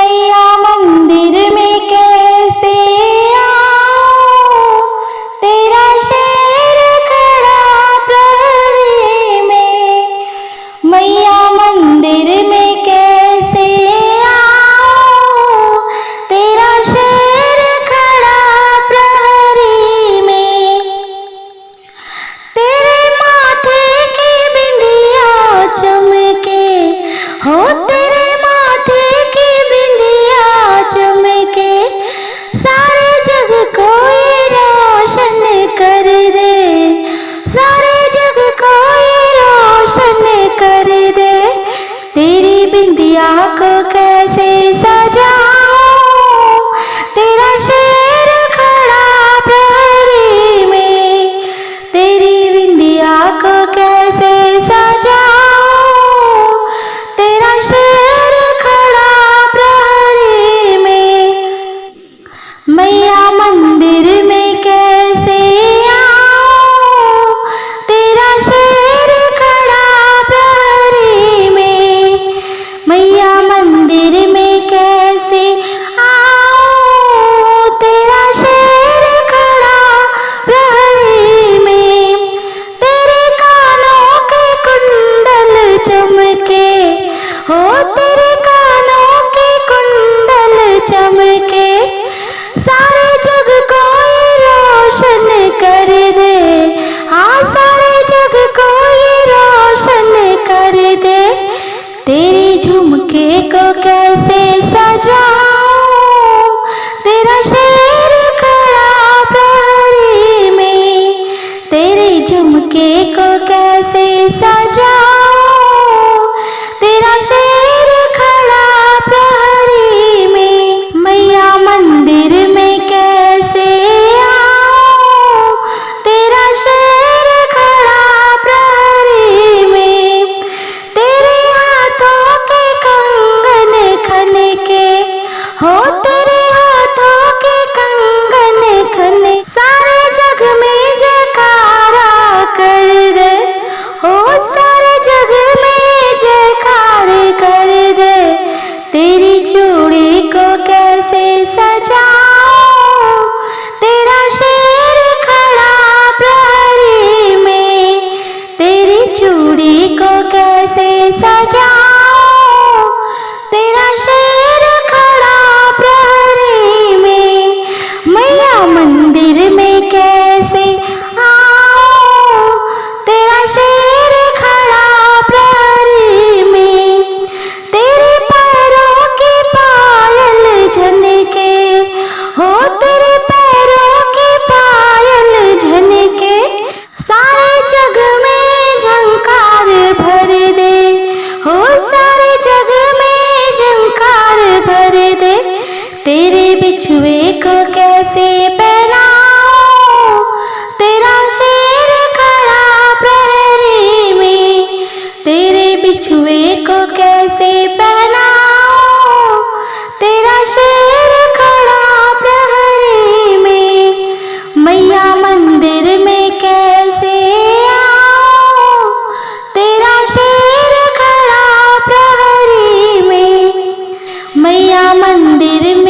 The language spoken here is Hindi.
मैया मंदिर में कैसे आऊं, तेरा शेर खड़ा प्रहरी में। मैया मंदिर में कैसे आऊं, तेरा शेर खड़ा प्रहरी में। तेरे माथे की बिंदिया चमके हो, तेरे माथे की बिंदिया चमके, सारे जग को ये रोशन कर दे, सारे जग को ये रोशन कर दे। तेरी बिंदिया को कैसे सजाऊं, तेरा शेर खड़ा प्रहरी में। तेरी बिंदिया को कैसे सजाऊं, तेरा शेर खड़ा प्रहरी में। मैया मंदिर में कैसे आऊं, तेरा शेर खड़ा प्रहरी में। मैया मंदिर में कैसे आऊं, तेरा शेर खड़ा प्रहरी में। तेरे कानों के कुंडल चमके हो, तेरे कानों के कुंडल चमके, सारे जग को ये रोशन कर दे, हाँ सारे जग को ये रोशन कर दे। तेरी झुमके को कैसे सजाऊं, तेरा शेर खड़ा प्रहरी में। तेरे झुमके को कैसे सजाऊं, तेरा शेर खड़ा प्रहरी में। मैया मंदिर में कैसे आऊं, तेरा शेर खड़ा प्रहरी में। तेरे हाथों के कंगन खनके हो, तेरे हाथों के कंगन खने, सारे जग में जयकारा कर दे हो, सारे जग में जयकार कर दे। तेरी चूड़ी को कैसे सजाऊं, तेरा शेर खड़ा प्रहरी में। तेरी चूड़ी को कैसे सजाऊं, तेरा शेर खड़ा प्रहरी में। मैया मंदिर में कैसे आऊं, तेरा शेर खड़ा प्रहरी में। तेरे पैरों की पायल झनके हो, तेरे पैरों की पायल झनके, सारे जग में झंकार भर दे हो, सारे जग में झंकार भर दे। तेरे बिछुए को कैसे पहनाऊं, तेरा शेर खड़ा प्रहरी में। तेरे बिछुए को कैसे पहनाऊं, तेरा शेर खड़ा प्रहरी में। मैया मंदिर में कैसे आऊं, तेरा शेर खड़ा प्रहरी में। मैया मंदिर में